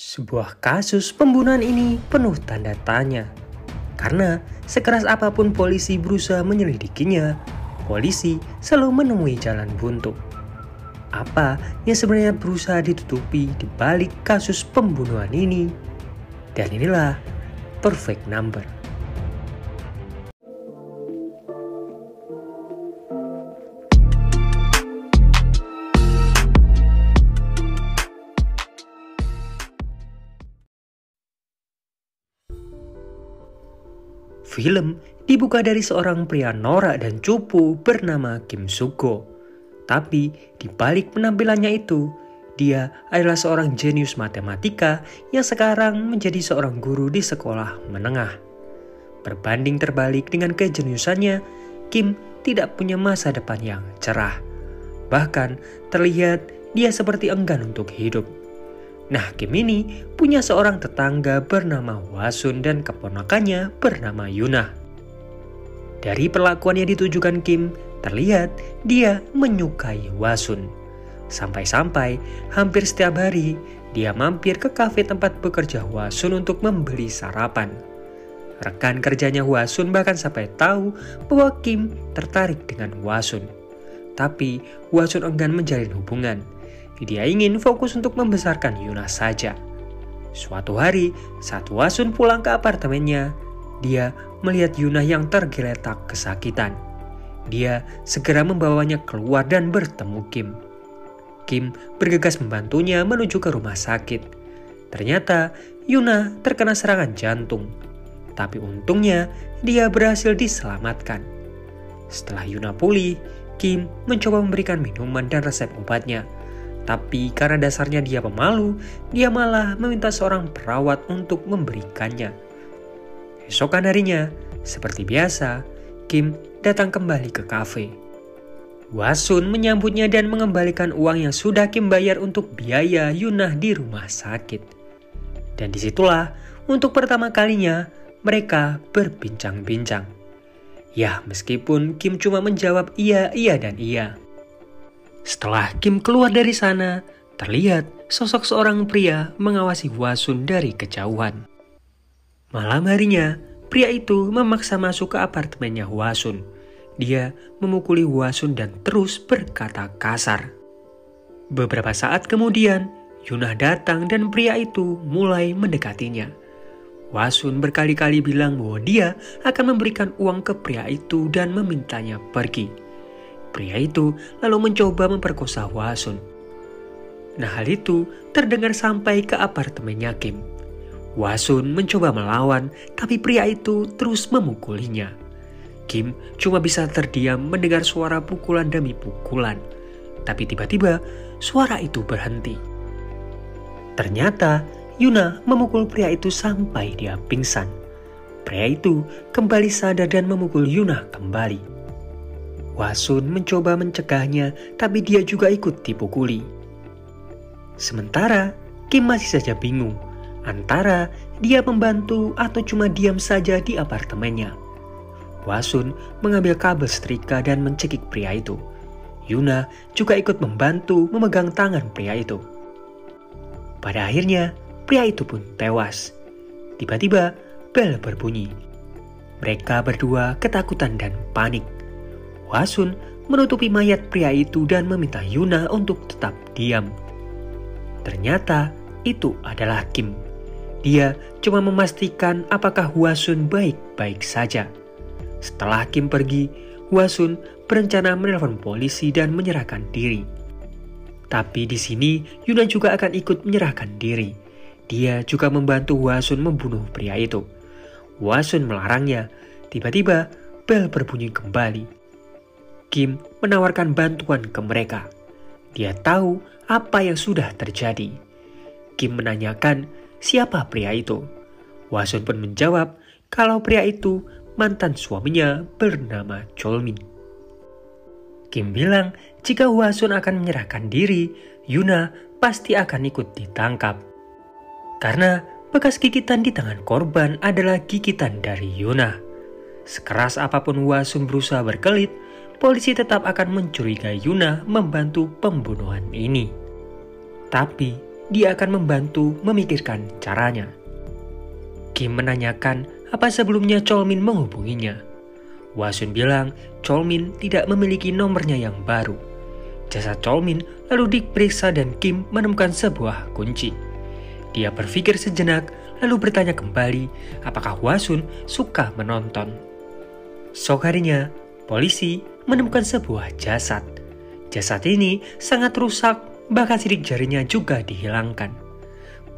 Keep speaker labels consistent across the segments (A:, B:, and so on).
A: Sebuah kasus pembunuhan ini penuh tanda tanya. Karena sekeras apapun polisi berusaha menyelidikinya, polisi selalu menemui jalan buntu. Apa yang sebenarnya berusaha ditutupi di balik kasus pembunuhan ini? Dan inilah Perfect Number. Film dibuka dari seorang pria norak dan cupu bernama Kim Suk-go. Tapi di balik penampilannya itu, dia adalah seorang jenius matematika yang sekarang menjadi seorang guru di sekolah menengah. Berbanding terbalik dengan kejeniusannya, Kim tidak punya masa depan yang cerah. Bahkan terlihat dia seperti enggan untuk hidup. Nah, Kim ini punya seorang tetangga bernama Hwa-sun dan keponakannya bernama Yuna. Dari perlakuan yang ditujukan Kim, terlihat dia menyukai Hwa-sun. Sampai-sampai hampir setiap hari dia mampir ke kafe tempat bekerja Hwa-sun untuk membeli sarapan. Rekan kerjanya Hwa-sun bahkan sampai tahu bahwa Kim tertarik dengan Hwa-sun. Tapi Hwa-sun enggan menjalin hubungan. Dia ingin fokus untuk membesarkan Yuna saja. Suatu hari, saat Hwa-sun pulang ke apartemennya, dia melihat Yuna yang tergeletak kesakitan. Dia segera membawanya keluar dan bertemu Kim. Kim bergegas membantunya menuju ke rumah sakit. Ternyata Yuna terkena serangan jantung. Tapi untungnya dia berhasil diselamatkan. Setelah Yuna pulih, Kim mencoba memberikan minuman dan resep obatnya. Tapi karena dasarnya dia pemalu, dia malah meminta seorang perawat untuk memberikannya. Esokan harinya, seperti biasa, Kim datang kembali ke kafe. Hwa-sun menyambutnya dan mengembalikan uang yang sudah Kim bayar untuk biaya Yuna di rumah sakit. Dan disitulah untuk pertama kalinya mereka berbincang-bincang. Ya, meskipun Kim cuma menjawab iya, dan iya. Setelah Kim keluar dari sana, terlihat sosok seorang pria mengawasi Hwa-sun dari kejauhan. Malam harinya, pria itu memaksa masuk ke apartemennya Hwa-sun. Dia memukuli Hwa-sun dan terus berkata kasar. Beberapa saat kemudian, Yuna datang dan pria itu mulai mendekatinya. Hwa-sun berkali-kali bilang bahwa dia akan memberikan uang ke pria itu dan memintanya pergi. Pria itu lalu mencoba memperkosa Hwa-sun. Nah, hal itu terdengar sampai ke apartemennya Kim. Hwa-sun mencoba melawan, tapi pria itu terus memukulinya. Kim cuma bisa terdiam mendengar suara pukulan demi pukulan. Tapi tiba-tiba suara itu berhenti. Ternyata Yuna memukul pria itu sampai dia pingsan. Pria itu kembali sadar dan memukul Yuna kembali. Hwa-sun mencoba mencegahnya, tapi dia juga ikut dipukuli. Sementara Kim masih saja bingung antara dia membantu atau cuma diam saja di apartemennya. Hwa-sun mengambil kabel setrika dan mencekik pria itu. Yuna juga ikut membantu memegang tangan pria itu. Pada akhirnya pria itu pun tewas. Tiba-tiba bel berbunyi. Mereka berdua ketakutan dan panik. Hwa-sun menutupi mayat pria itu dan meminta Yuna untuk tetap diam. Ternyata itu adalah Kim. Dia cuma memastikan apakah Hwa-sun baik-baik saja. Setelah Kim pergi, Hwa-sun berencana menelpon polisi dan menyerahkan diri. Tapi di sini Yuna juga akan ikut menyerahkan diri. Dia juga membantu Hwa-sun membunuh pria itu. Hwa-sun melarangnya. Tiba-tiba bel berbunyi kembali. Kim menawarkan bantuan ke mereka. Dia tahu apa yang sudah terjadi. Kim menanyakan siapa pria itu. Hwa-sun pun menjawab kalau pria itu mantan suaminya bernama Chol-min. Kim bilang jika Hwa-sun akan menyerahkan diri, Yuna pasti akan ikut ditangkap. Karena bekas gigitan di tangan korban adalah gigitan dari Yuna. Sekeras apapun Hwa-sun berusaha berkelit, polisi tetap akan mencurigai Yuna membantu pembunuhan ini. Tapi dia akan membantu memikirkan caranya. Kim menanyakan apa sebelumnya Chol-min menghubunginya. Hwa-sun bilang Chol-min tidak memiliki nomornya yang baru. Jasad Chol-min lalu diperiksa dan Kim menemukan sebuah kunci. Dia berpikir sejenak lalu bertanya kembali apakah Hwa-sun suka menonton. Esok harinya, polisi menemukan sebuah jasad. Jasad ini sangat rusak, bahkan sidik jarinya juga dihilangkan.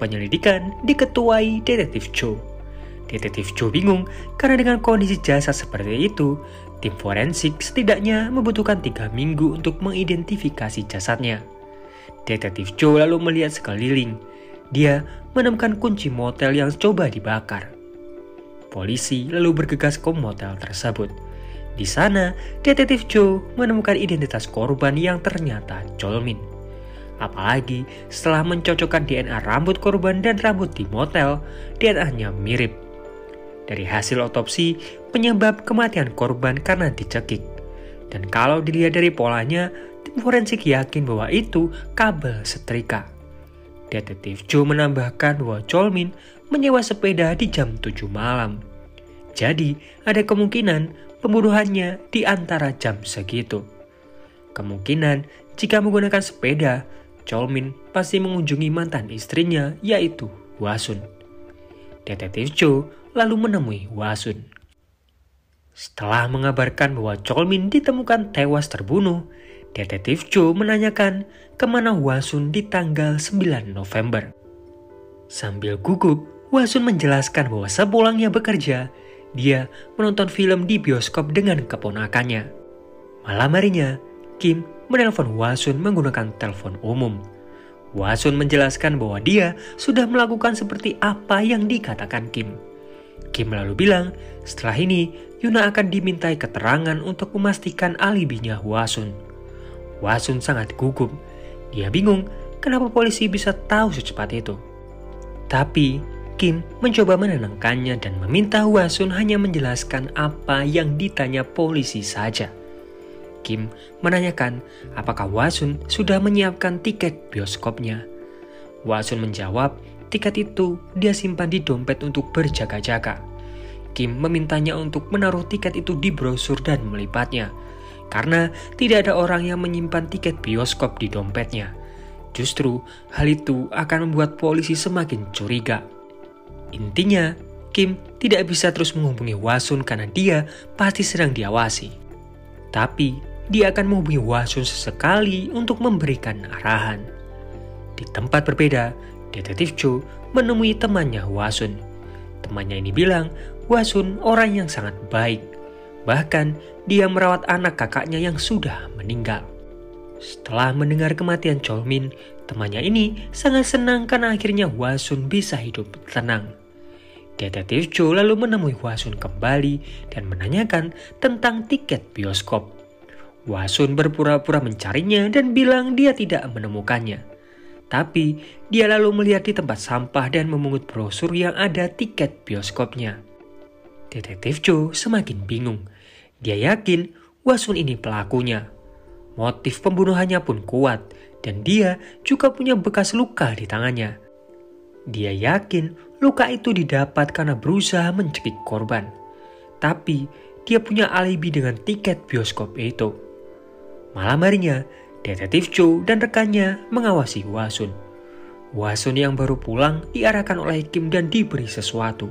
A: Penyelidikan diketuai Detektif Cho. Detektif Cho bingung karena dengan kondisi jasad seperti itu, tim forensik setidaknya membutuhkan 3 minggu untuk mengidentifikasi jasadnya. Detektif Cho lalu melihat sekeliling. Dia menemukan kunci motel yang coba dibakar. Polisi lalu bergegas ke motel tersebut. Di sana, Detektif Cho menemukan identitas korban yang ternyata Chol-min. Apalagi setelah mencocokkan DNA rambut korban dan rambut di motel, DNA-nya mirip. Dari hasil otopsi, penyebab kematian korban karena dicekik. Dan kalau dilihat dari polanya, tim forensik yakin bahwa itu kabel setrika. Detektif Cho menambahkan bahwa Chol-min menyewa sepeda di jam 7 malam. Jadi, ada kemungkinan pembunuhannya di antara jam segitu. Kemungkinan jika menggunakan sepeda, Chol-min pasti mengunjungi mantan istrinya yaitu Hwa-sun. Detektif Cho lalu menemui Hwa-sun. Setelah mengabarkan bahwa Chol-min ditemukan tewas terbunuh, Detektif Cho menanyakan kemana Hwa-sun di tanggal 9 November. Sambil gugup, Hwa-sun menjelaskan bahwa sepulangnya bekerja, dia menonton film di bioskop dengan keponakannya. Malam harinya, Kim menelpon Hwa-sun menggunakan telepon umum. Hwa-sun menjelaskan bahwa dia sudah melakukan seperti apa yang dikatakan Kim. Kim lalu bilang, setelah ini Yuna akan dimintai keterangan untuk memastikan alibinya Hwa-sun. Hwa-sun sangat gugup. Dia bingung kenapa polisi bisa tahu secepat itu. Tapi Kim mencoba menenangkannya dan meminta Hwa-sun hanya menjelaskan apa yang ditanya polisi saja. Kim menanyakan apakah Hwa-sun sudah menyiapkan tiket bioskopnya. Hwa-sun menjawab tiket itu dia simpan di dompet untuk berjaga-jaga. Kim memintanya untuk menaruh tiket itu di brosur dan melipatnya, karena tidak ada orang yang menyimpan tiket bioskop di dompetnya. Justru hal itu akan membuat polisi semakin curiga. Intinya, Kim tidak bisa terus menghubungi Hwa-sun karena dia pasti sedang diawasi. Tapi, dia akan menghubungi Hwa-sun sesekali untuk memberikan arahan. Di tempat berbeda, Detektif Cho menemui temannya Hwa-sun. Temannya ini bilang, Hwa-sun orang yang sangat baik. Bahkan, dia merawat anak kakaknya yang sudah meninggal. Setelah mendengar kematian Chol-min, temannya ini sangat senang karena akhirnya Hwa-sun bisa hidup tenang. Detektif Cho lalu menemui Hwa-sun kembali dan menanyakan tentang tiket bioskop. Hwa-sun berpura-pura mencarinya dan bilang dia tidak menemukannya. Tapi dia lalu melihat di tempat sampah dan memungut brosur yang ada tiket bioskopnya. Detektif Cho semakin bingung. Dia yakin Hwa-sun ini pelakunya. Motif pembunuhannya pun kuat dan dia juga punya bekas luka di tangannya. Dia yakin luka itu didapat karena berusaha mencekik korban. Tapi dia punya alibi dengan tiket bioskop itu. Malam harinya, Detektif Cho dan rekannya mengawasi Hwa-sun. Hwa-sun yang baru pulang diarahkan oleh Kim dan diberi sesuatu.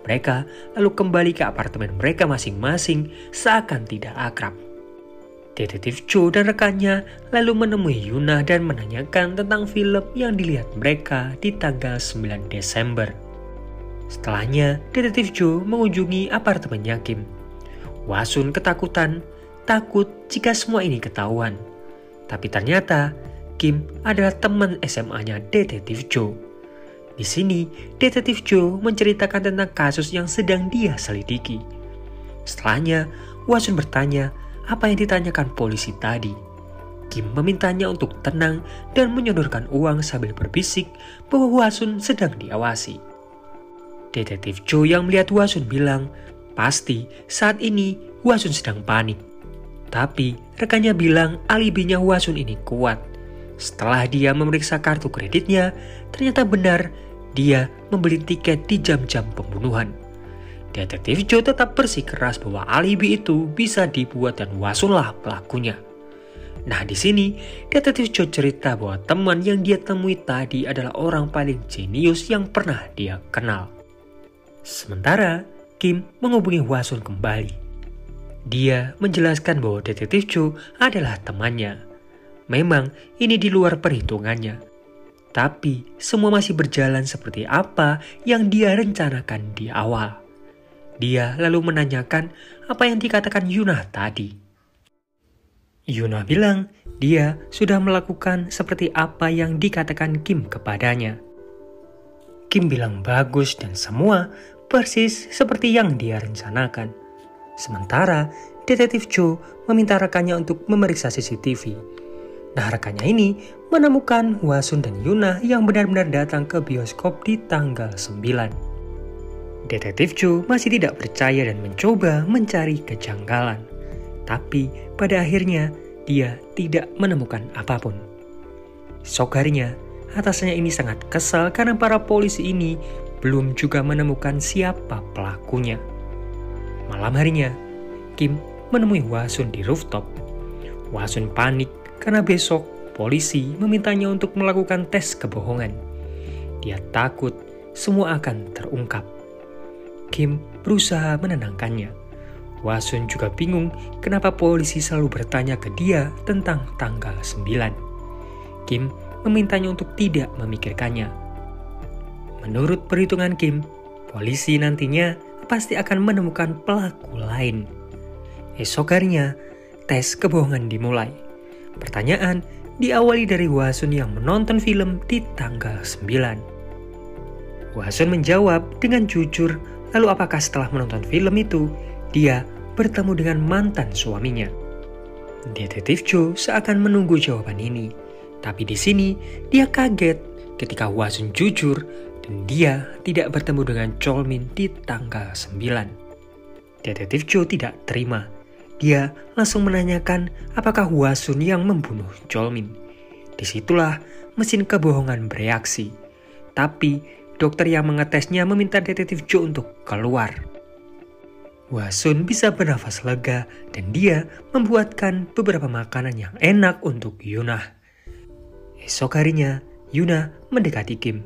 A: Mereka lalu kembali ke apartemen mereka masing-masing seakan tidak akrab. Detektif Cho dan rekannya lalu menemui Yuna dan menanyakan tentang film yang dilihat mereka di tanggal 9 Desember. Setelahnya, Detektif Cho mengunjungi apartemennya Kim. Hwa-sun ketakutan, takut jika semua ini ketahuan. Tapi ternyata Kim adalah teman SMA-nya Detektif Cho. Di sini, Detektif Cho menceritakan tentang kasus yang sedang dia selidiki. Setelahnya, Hwa-sun bertanya apa yang ditanyakan polisi tadi. Kim memintanya untuk tenang dan menyodorkan uang sambil berbisik bahwa Hwa-sun sedang diawasi. Detektif Cho yang melihat Hwa-sun bilang, pasti saat ini Hwa-sun sedang panik. Tapi rekannya bilang alibinya Hwa-sun ini kuat. Setelah dia memeriksa kartu kreditnya, ternyata benar dia membeli tiket di jam-jam pembunuhan. Detektif Joe tetap bersikeras bahwa alibi itu bisa dibuat dan Wasunlah pelakunya. Nah, di sini Detektif Joe cerita bahwa teman yang dia temui tadi adalah orang paling jenius yang pernah dia kenal. Sementara Kim menghubungi Wasun kembali. Dia menjelaskan bahwa Detektif Joe adalah temannya. Memang ini di luar perhitungannya. Tapi semua masih berjalan seperti apa yang dia rencanakan di awal. Dia lalu menanyakan apa yang dikatakan Yuna tadi. Yuna bilang dia sudah melakukan seperti apa yang dikatakan Kim kepadanya. Kim bilang bagus dan semua persis seperti yang dia rencanakan. Sementara Detektif Joe meminta rekannya untuk memeriksa CCTV. Nah, rekannya ini menemukan Wasun dan Yuna yang benar-benar datang ke bioskop di tanggal 9. Detektif Joe masih tidak percaya dan mencoba mencari kejanggalan. Tapi pada akhirnya dia tidak menemukan apapun. Esok harinya, atasannya ini sangat kesal karena para polisi ini belum juga menemukan siapa pelakunya. Malam harinya, Kim menemui Wasun di rooftop. Wasun panik karena besok polisi memintanya untuk melakukan tes kebohongan. Dia takut semua akan terungkap. Kim berusaha menenangkannya. Wasun juga bingung kenapa polisi selalu bertanya ke dia tentang tanggal 9. Kim memintanya untuk tidak memikirkannya. Menurut perhitungan Kim, polisi nantinya pasti akan menemukan pelaku lain. Esok harinya, tes kebohongan dimulai. Pertanyaan diawali dari Wasun yang menonton film di tanggal 9. Wasun menjawab dengan jujur. Lalu apakah setelah menonton film itu, dia bertemu dengan mantan suaminya? Detektif Joe seakan menunggu jawaban ini. Tapi di sini dia kaget ketika Wasun jujur dan dia tidak bertemu dengan Cholmin di tanggal 9. Detektif Joe tidak terima. Dia langsung menanyakan apakah Wasun yang membunuh Cholmin. Disitulah mesin kebohongan bereaksi. Tapi dokter yang mengetesnya meminta Detektif Joe untuk keluar. Wasun bisa bernafas lega dan dia membuatkan beberapa makanan yang enak untuk Yuna. Esok harinya, Yuna mendekati Kim.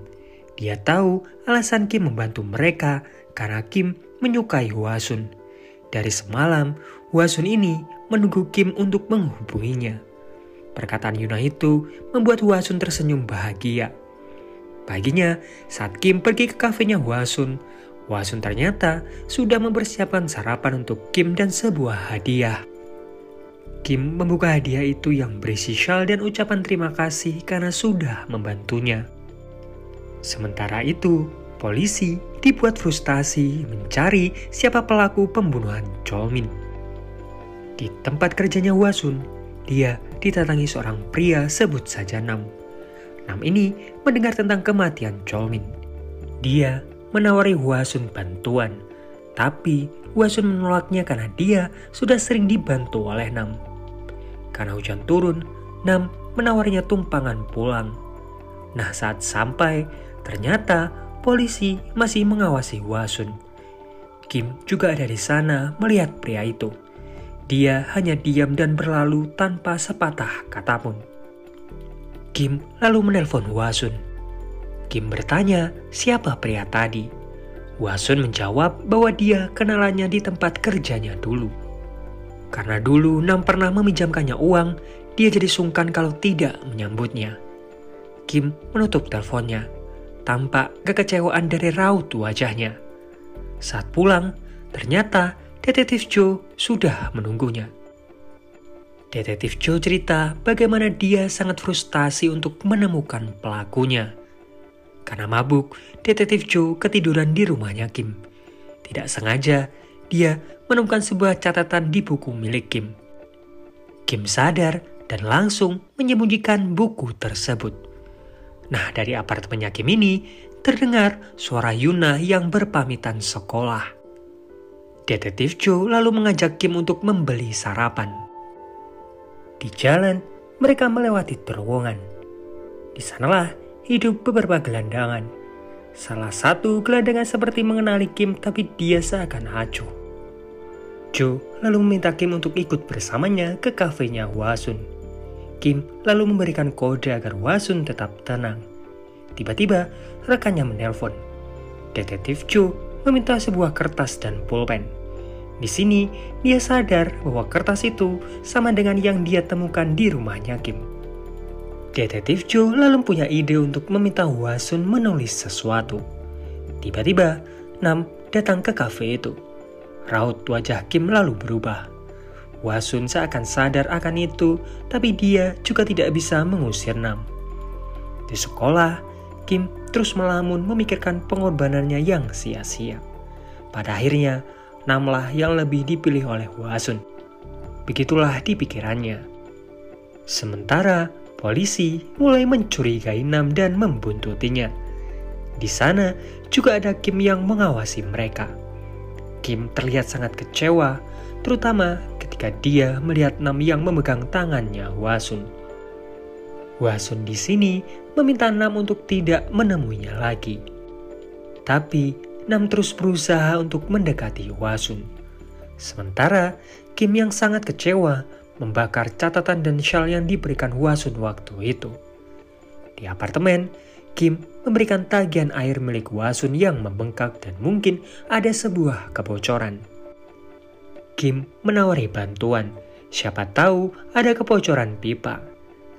A: Dia tahu alasan Kim membantu mereka karena Kim menyukai Wasun. Dari semalam, Wasun ini menunggu Kim untuk menghubunginya. Perkataan Yuna itu membuat Wasun tersenyum bahagia. Paginya, saat Kim pergi ke kafenya Wasun ternyata sudah mempersiapkan sarapan untuk Kim dan sebuah hadiah. Kim membuka hadiah itu yang berisi syal dan ucapan terima kasih karena sudah membantunya. Sementara itu, polisi dibuat frustasi mencari siapa pelaku pembunuhan Cholmin. Di tempat kerjanya Wasun, dia didatangi seorang pria sebut saja Nam. Nam ini mendengar tentang kematian Cholmin. Dia menawari Wasun bantuan, tapi Wasun menolaknya karena dia sudah sering dibantu oleh Nam. Karena hujan turun, Nam menawarinya tumpangan pulang. Nah, saat sampai, ternyata polisi masih mengawasi Wasun. Kim juga ada di sana melihat pria itu. Dia hanya diam dan berlalu tanpa sepatah kata pun. Kim lalu menelpon Wasun. Kim bertanya siapa pria tadi. Wasun menjawab bahwa dia kenalannya di tempat kerjanya dulu. Karena dulu Nam pernah meminjamkannya uang, dia jadi sungkan kalau tidak menyambutnya. Kim menutup teleponnya. Tampak kekecewaan dari raut wajahnya. Saat pulang, ternyata Detektif Joe sudah menunggunya. Detektif Joe cerita bagaimana dia sangat frustasi untuk menemukan pelakunya. Karena mabuk, Detektif Joe ketiduran di rumahnya Kim. Tidak sengaja, dia menemukan sebuah catatan di buku milik Kim. Kim sadar dan langsung menyembunyikan buku tersebut. Nah, dari apartemennya Kim ini terdengar suara Yuna yang berpamitan sekolah. Detektif Joe lalu mengajak Kim untuk membeli sarapan. Di jalan, mereka melewati terowongan. Di sanalah hidup beberapa gelandangan. Salah satu gelandangan seperti mengenali Kim, tapi dia seakan acuh. Jo lalu meminta Kim untuk ikut bersamanya ke kafenya Hwasun. Kim lalu memberikan kode agar Hwasun tetap tenang. Tiba-tiba rekannya menelpon. Detektif Jo meminta sebuah kertas dan pulpen. Di sini dia sadar bahwa kertas itu sama dengan yang dia temukan di rumahnya Kim. Detektif Jo lalu punya ide untuk meminta Hwasun menulis sesuatu. Tiba-tiba Nam datang ke kafe itu. Raut wajah Kim lalu berubah. Hwasun seakan sadar akan itu, tapi dia juga tidak bisa mengusir Nam. Di sekolah, Kim terus melamun memikirkan pengorbanannya yang sia-sia. Pada akhirnya, Namlah yang lebih dipilih oleh Hwasun. Begitulah di pikirannya. Sementara polisi mulai mencurigai Nam dan membuntutinya. Di sana juga ada Kim yang mengawasi mereka. Kim terlihat sangat kecewa, terutama ketika dia melihat Nam yang memegang tangannya Hwasun. Hwasun di sini meminta Nam untuk tidak menemuinya lagi. Tapi Nam terus berusaha untuk mendekati Hwasun. Sementara Kim yang sangat kecewa membakar catatan dan syal yang diberikan Hwasun waktu itu. Di apartemen, Kim memberikan tagihan air milik Hwasun yang membengkak dan mungkin ada sebuah kebocoran. Kim menawari bantuan, siapa tahu ada kebocoran pipa.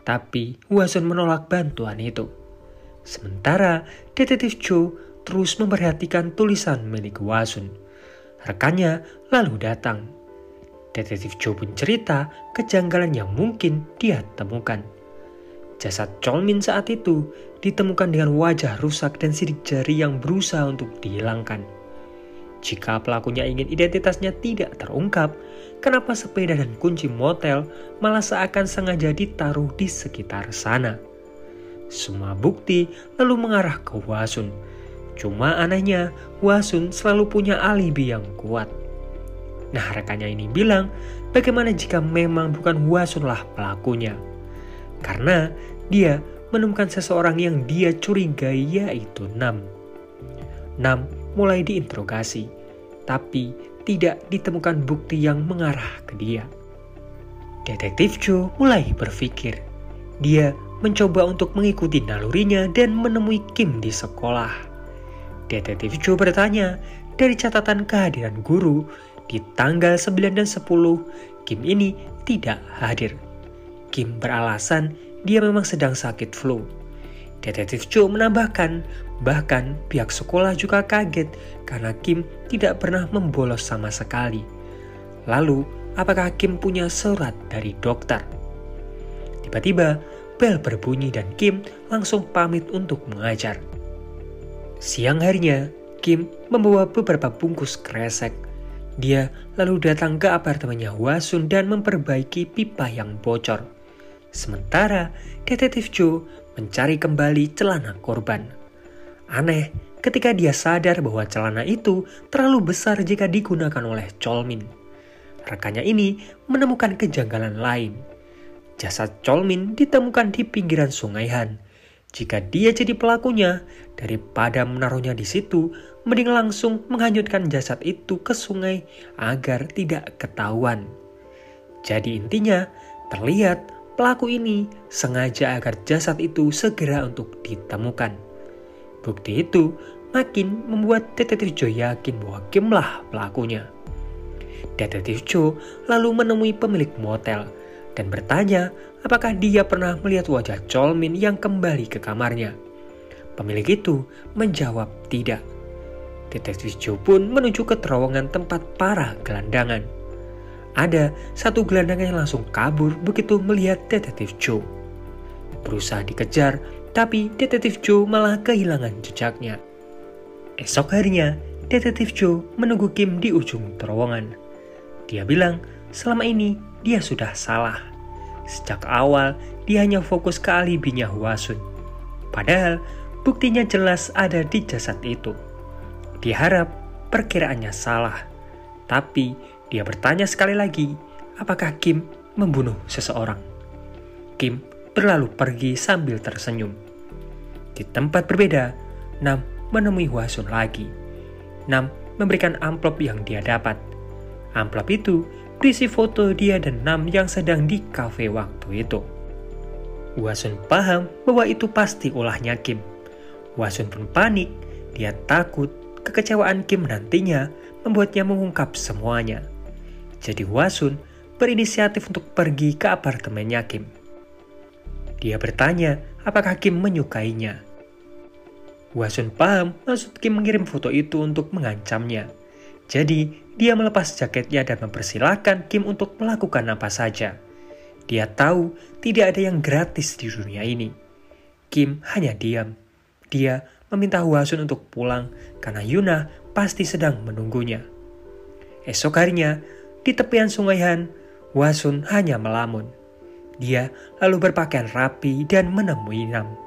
A: Tapi Hwasun menolak bantuan itu. Sementara Detektif Jo terus memperhatikan tulisan milik Hwasun. Rekannya lalu datang. Detektif Jo pun cerita kejanggalan yang mungkin dia temukan. Jasad Cholmin saat itu ditemukan dengan wajah rusak dan sidik jari yang berusaha untuk dihilangkan. Jika pelakunya ingin identitasnya tidak terungkap, kenapa sepeda dan kunci motel malah seakan sengaja ditaruh di sekitar sana? Semua bukti lalu mengarah ke Hwasun. Cuma anehnya, Hwasun selalu punya alibi yang kuat. Nah, rekannya ini bilang, bagaimana jika memang bukan Hwasunlah pelakunya? Karena dia menemukan seseorang yang dia curigai, yaitu Nam. Nam mulai diinterogasi, tapi tidak ditemukan bukti yang mengarah ke dia. Detektif Jo mulai berpikir. Dia mencoba untuk mengikuti nalurinya dan menemui Kim di sekolah. Detektif Jo bertanya, dari catatan kehadiran guru, di tanggal 9 dan 10, Kim ini tidak hadir. Kim beralasan dia memang sedang sakit flu. Detektif Jo menambahkan, bahkan pihak sekolah juga kaget karena Kim tidak pernah membolos sama sekali. Lalu, apakah Kim punya surat dari dokter? Tiba-tiba, bel berbunyi dan Kim langsung pamit untuk mengajar. Siang harinya, Kim membawa beberapa bungkus kresek. Dia lalu datang ke apartemennya Hwasun dan memperbaiki pipa yang bocor. Sementara Detektif Jo mencari kembali celana korban. Aneh ketika dia sadar bahwa celana itu terlalu besar jika digunakan oleh Cholmin. Rekannya ini menemukan kejanggalan lain. Jasad Cholmin ditemukan di pinggiran Sungai Han. Jika dia jadi pelakunya, daripada menaruhnya di situ, mending langsung menghanyutkan jasad itu ke sungai agar tidak ketahuan. Jadi intinya, terlihat pelaku ini sengaja agar jasad itu segera untuk ditemukan. Bukti itu makin membuat Detektif Jo yakin bahwa Kimlah pelakunya. Detektif Jo lalu menemui pemilik motel dan bertanya apakah dia pernah melihat wajah Cholmin yang kembali ke kamarnya. Pemilik itu menjawab tidak. Detektif Jo pun menuju ke terowongan tempat para gelandangan. Ada satu gelandangan yang langsung kabur begitu melihat Detektif Jo. Berusaha dikejar, tapi Detektif Jo malah kehilangan jejaknya. Esok harinya, Detektif Jo menunggu Kim di ujung terowongan. Dia bilang selama ini dia sudah salah. Sejak awal, dia hanya fokus ke alibinya Hwasun. Padahal, buktinya jelas ada di jasad itu. Dia harap perkiraannya salah. Tapi, dia bertanya sekali lagi, apakah Kim membunuh seseorang? Kim berlalu pergi sambil tersenyum. Di tempat berbeda, Nam menemui Hwasun lagi. Nam memberikan amplop yang dia dapat. Amplop itu berisi foto dia dan Nam yang sedang di kafe waktu itu. Hwasun paham bahwa itu pasti ulahnya Kim. Hwasun pun panik, dia takut kekecewaan Kim nantinya membuatnya mengungkap semuanya. Jadi Hwasun berinisiatif untuk pergi ke apartemennya Kim. Dia bertanya apakah Kim menyukainya. Hwasun paham maksud Kim mengirim foto itu untuk mengancamnya. Jadi dia melepas jaketnya dan mempersilahkan Kim untuk melakukan apa saja. Dia tahu tidak ada yang gratis di dunia ini. Kim hanya diam. Dia meminta Hwasun untuk pulang karena Yuna pasti sedang menunggunya. Esok harinya, di tepian sungai Han, Hwasun hanya melamun. Dia lalu berpakaian rapi dan menemui Nam.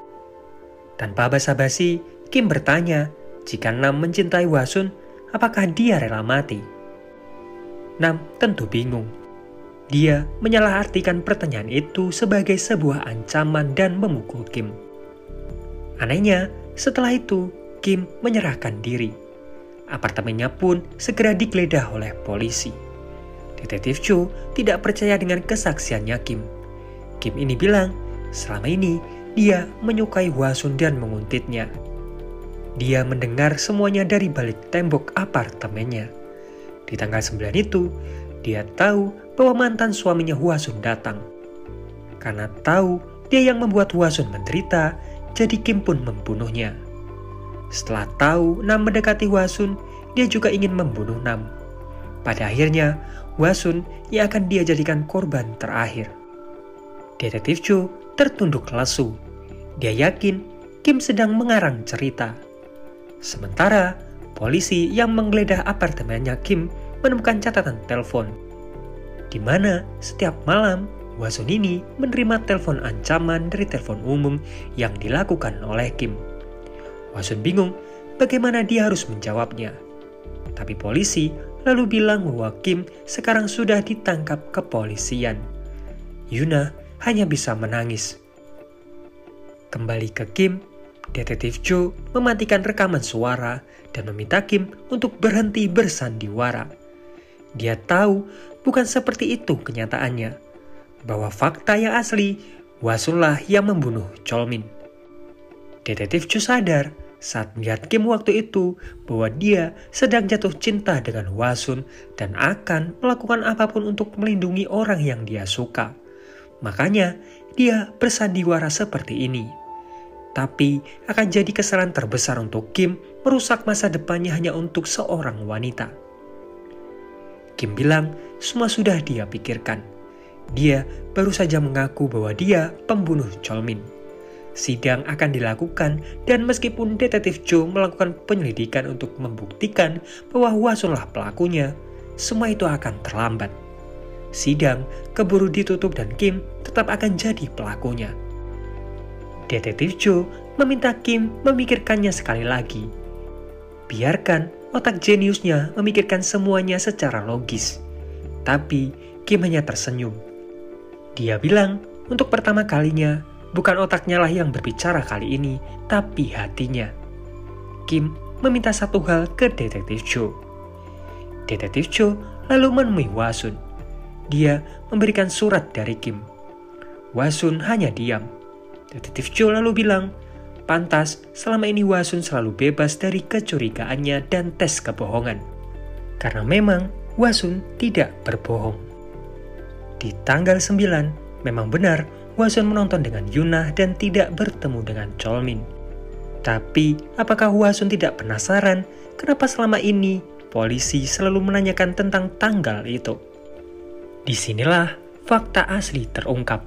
A: Tanpa basa-basi, Kim bertanya jika Nam mencintai Hwasun, apakah dia rela mati? Nam tentu bingung. Dia menyalahartikan pertanyaan itu sebagai sebuah ancaman dan memukul Kim. Anehnya, setelah itu Kim menyerahkan diri. Apartemennya pun segera digeledah oleh polisi. Detektif Cho tidak percaya dengan kesaksiannya Kim. Kim ini bilang, selama ini dia menyukai Hwasun dan menguntitnya. Dia mendengar semuanya dari balik tembok apartemennya. Di tanggal 9 itu, dia tahu bahwa mantan suaminya Hwasun datang. Karena tahu dia yang membuat Hwasun menderita, jadi Kim pun membunuhnya. Setelah tahu Nam mendekati Hwasun, dia juga ingin membunuh Nam. Pada akhirnya, Hwasun yang akan dia jadikan korban terakhir. Detektif Cho tertunduk lesu. Dia yakin Kim sedang mengarang cerita. Sementara, polisi yang menggeledah apartemennya Kim menemukan catatan telepon, di mana setiap malam Hwasun ini menerima telepon ancaman dari telepon umum yang dilakukan oleh Kim. Hwasun bingung bagaimana dia harus menjawabnya. Tapi polisi lalu bilang bahwa Kim sekarang sudah ditangkap kepolisian. Yuna hanya bisa menangis. Kembali ke Kim, Detektif Cho mematikan rekaman suara dan meminta Kim untuk berhenti bersandiwara. Dia tahu bukan seperti itu kenyataannya, bahwa fakta yang asli Hwasunlah yang membunuh Cholmin. Detektif Cho sadar saat melihat Kim waktu itu bahwa dia sedang jatuh cinta dengan Hwasun dan akan melakukan apapun untuk melindungi orang yang dia suka. Makanya dia bersandiwara seperti ini. Tapi akan jadi kesalahan terbesar untuk Kim merusak masa depannya hanya untuk seorang wanita. Kim bilang semua sudah dia pikirkan. Dia baru saja mengaku bahwa dia pembunuh Cholmin. Sidang akan dilakukan dan meskipun Detektif Cho melakukan penyelidikan untuk membuktikan bahwa Hwasunlah pelakunya, semua itu akan terlambat. Sidang keburu ditutup dan Kim tetap akan jadi pelakunya. Detektif Cho meminta Kim memikirkannya sekali lagi. Biarkan otak jeniusnya memikirkan semuanya secara logis. Tapi Kim hanya tersenyum. Dia bilang untuk pertama kalinya bukan otaknya lah yang berbicara kali ini, tapi hatinya. Kim meminta satu hal ke Detektif Cho. Detektif Cho lalu menemui Hwasun. Dia memberikan surat dari Kim. Hwasun hanya diam. Detektif Cho lalu bilang, pantas selama ini Hwasun selalu bebas dari kecurigaannya dan tes kebohongan. Karena memang Hwasun tidak berbohong. Di tanggal 9, memang benar Hwasun menonton dengan Yuna dan tidak bertemu dengan Cholmin. Tapi apakah Hwasun tidak penasaran kenapa selama ini polisi selalu menanyakan tentang tanggal itu? Disinilah fakta asli terungkap.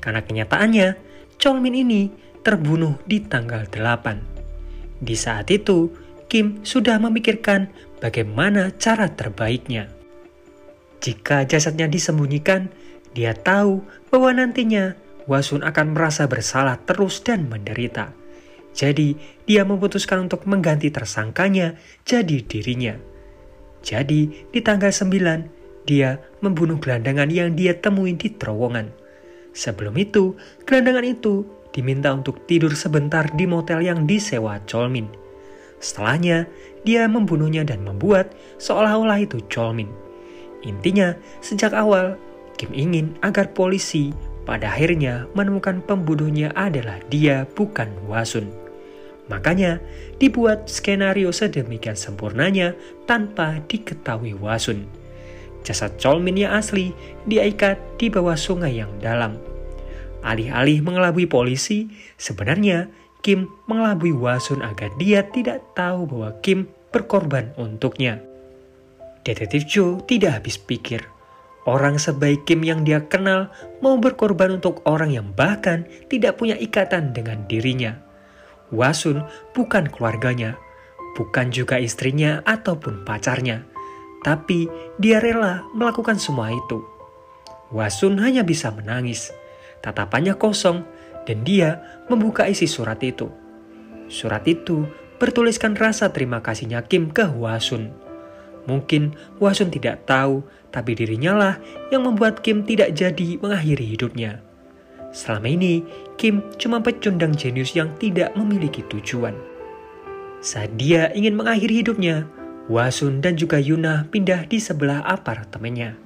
A: Karena kenyataannya Cholmin ini terbunuh di tanggal 8. Di saat itu, Kim sudah memikirkan bagaimana cara terbaiknya. Jika jasadnya disembunyikan, dia tahu bahwa nantinya Hwasun akan merasa bersalah terus dan menderita. Jadi, dia memutuskan untuk mengganti tersangkanya jadi dirinya. Jadi, di tanggal 9, dia membunuh gelandangan yang dia temui di terowongan. Sebelum itu, gelandangan itu diminta untuk tidur sebentar di motel yang disewa Chol-min. Setelahnya, dia membunuhnya dan membuat seolah-olah itu Chol-min. Intinya, sejak awal, Kim ingin agar polisi pada akhirnya menemukan pembunuhnya adalah dia, bukan Hwa-sun. Makanya, dibuat skenario sedemikian sempurnanya tanpa diketahui Hwa-sun. Jasad Chol-min yang asli diikat di bawah sungai yang dalam. Alih-alih mengelabui polisi, sebenarnya Kim mengelabui Hwa-sun agar dia tidak tahu bahwa Kim berkorban untuknya. Detektif Jo tidak habis pikir. Orang sebaik Kim yang dia kenal mau berkorban untuk orang yang bahkan tidak punya ikatan dengan dirinya. Hwa-sun bukan keluarganya, bukan juga istrinya ataupun pacarnya. Tapi dia rela melakukan semua itu. Hwa-sun hanya bisa menangis. Tatapannya kosong dan dia membuka isi surat itu. Surat itu bertuliskan rasa terima kasihnya Kim ke Hwa-sun. Mungkin Hwa-sun tidak tahu, tapi dirinya lah yang membuat Kim tidak jadi mengakhiri hidupnya. Selama ini, Kim cuma pecundang jenius yang tidak memiliki tujuan. Saat dia ingin mengakhiri hidupnya, Hwa-sun dan juga Yuna pindah di sebelah apartemennya.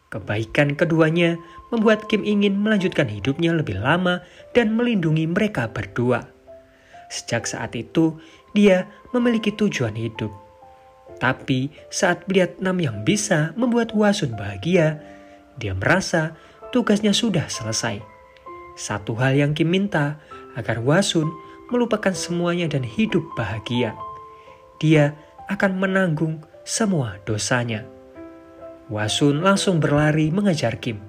A: Kebaikan keduanya membuat Kim ingin melanjutkan hidupnya lebih lama dan melindungi mereka berdua. Sejak saat itu, dia memiliki tujuan hidup. Tapi saat melihat Nam yang bisa membuat Hwa-sun bahagia, dia merasa tugasnya sudah selesai. Satu hal yang Kim minta agar Hwa-sun melupakan semuanya dan hidup bahagia. Dia akan menanggung semua dosanya. Hwa-sun langsung berlari mengejar Kim.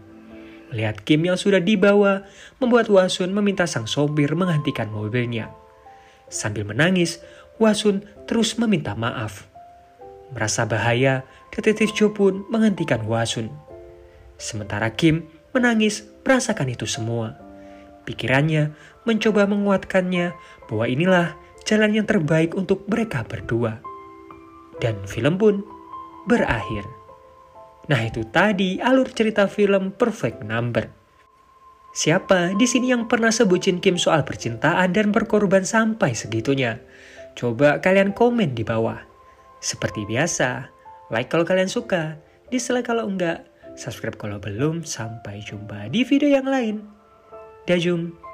A: Melihat Kim yang sudah dibawa, membuat Hwa-sun meminta sang sopir menghentikan mobilnya. Sambil menangis, Hwa-sun terus meminta maaf. Merasa bahaya, Detektif Jo pun menghentikan Hwa-sun. Sementara Kim menangis merasakan itu semua. Pikirannya mencoba menguatkannya bahwa inilah jalan yang terbaik untuk mereka berdua. Dan film pun berakhir. Nah, itu tadi alur cerita film Perfect Number. Siapa di sini yang pernah sebutin Kim soal percintaan dan berkorban sampai segitunya? Coba kalian komen di bawah. Seperti biasa, like kalau kalian suka, dislike kalau enggak, subscribe kalau belum. Sampai jumpa di video yang lain. Dajum.